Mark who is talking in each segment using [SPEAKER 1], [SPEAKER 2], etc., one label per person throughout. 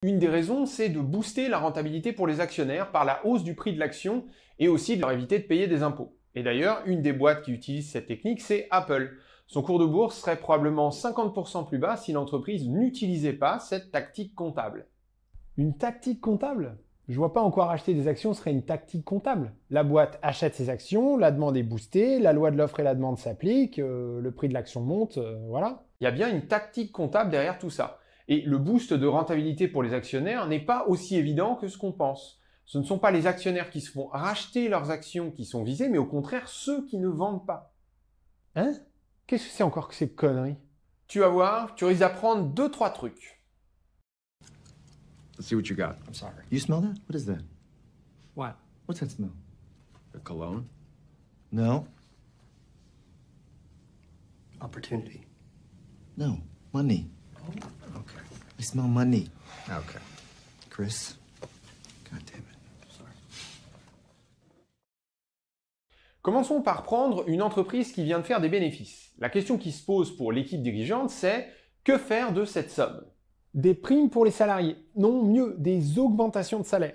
[SPEAKER 1] Une des raisons, c'est de booster la rentabilité pour les actionnaires par la hausse du prix de l'action et aussi de leur éviter de payer des impôts. Et d'ailleurs, une des boîtes qui utilise cette technique, c'est Apple. Son cours de bourse serait probablement 50% plus bas si l'entreprise n'utilisait pas cette tactique comptable.
[SPEAKER 2] Une tactique comptable? Je vois pas en quoi racheter des actions serait une tactique comptable. La boîte achète ses actions, la demande est boostée, la loi de l'offre et la demande s'applique, le prix de l'action monte, voilà.
[SPEAKER 1] Il y a bien une tactique comptable derrière tout ça. Et le boost de rentabilité pour les actionnaires n'est pas aussi évident que ce qu'on pense. Ce ne sont pas les actionnaires qui se font racheter leurs actions qui sont visés, mais au contraire ceux qui ne vendent pas.
[SPEAKER 2] Hein? Qu'est-ce que c'est encore que ces conneries?
[SPEAKER 1] Tu vas voir, tu risques d'apprendre 2-3 trucs.
[SPEAKER 3] Let's see what you got.
[SPEAKER 4] I'm sorry.
[SPEAKER 3] You smell that? What is that?
[SPEAKER 4] What?
[SPEAKER 3] What's that smell?
[SPEAKER 4] A cologne?
[SPEAKER 3] No.
[SPEAKER 4] Opportunity.
[SPEAKER 3] No. Money.
[SPEAKER 4] Okay.
[SPEAKER 3] I smell money.
[SPEAKER 4] Okay.
[SPEAKER 3] Chris. God damn it.
[SPEAKER 4] Sorry.
[SPEAKER 1] Commençons par prendre une entreprise qui vient de faire des bénéfices. La question qui se pose pour l'équipe dirigeante, c'est que faire de cette somme?
[SPEAKER 2] Des primes pour les salariés. Non, mieux, des augmentations de salaire.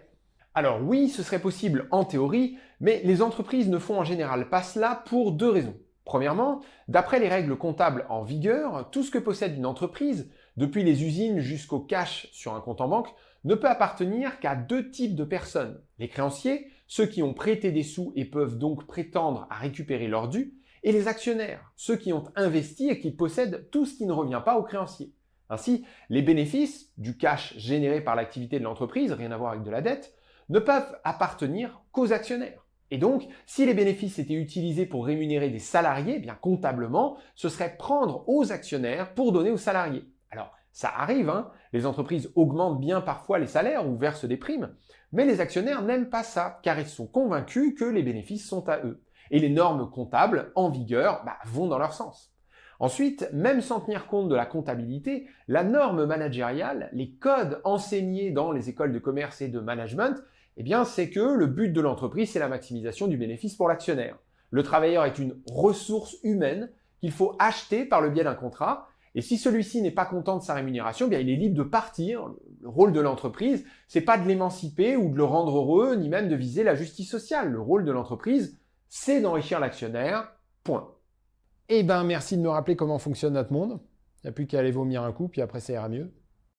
[SPEAKER 1] Alors oui, ce serait possible en théorie, mais les entreprises ne font en général pas cela pour 2 raisons. Premièrement, d'après les règles comptables en vigueur, tout ce que possède une entreprise, depuis les usines jusqu'au cash sur un compte en banque, ne peut appartenir qu'à 2 types de personnes. Les créanciers, ceux qui ont prêté des sous et peuvent donc prétendre à récupérer leurs dû, et les actionnaires, ceux qui ont investi et qui possèdent tout ce qui ne revient pas aux créanciers. Ainsi, les bénéfices, du cash généré par l'activité de l'entreprise, rien à voir avec de la dette, ne peuvent appartenir qu'aux actionnaires. Et donc, si les bénéfices étaient utilisés pour rémunérer des salariés, eh bien comptablement, ce serait prendre aux actionnaires pour donner aux salariés. Alors, ça arrive, les entreprises augmentent bien parfois les salaires ou versent des primes, mais les actionnaires n'aiment pas ça, car ils sont convaincus que les bénéfices sont à eux. Et les normes comptables en vigueur vont dans leur sens. Ensuite, même sans tenir compte de la comptabilité, la norme managériale, les codes enseignés dans les écoles de commerce et de management, eh bien, c'est que le but de l'entreprise, c'est la maximisation du bénéfice pour l'actionnaire. Le travailleur est une ressource humaine qu'il faut acheter par le biais d'un contrat, et si celui-ci n'est pas content de sa rémunération, eh bien, il est libre de partir. Le rôle de l'entreprise, c'est pas de l'émanciper ou de le rendre heureux, ni même de viser la justice sociale. Le rôle de l'entreprise, c'est d'enrichir l'actionnaire, point.
[SPEAKER 2] Eh ben, merci de me rappeler comment fonctionne notre monde. Il n'y a plus qu'à aller vomir un coup, puis après ça ira mieux.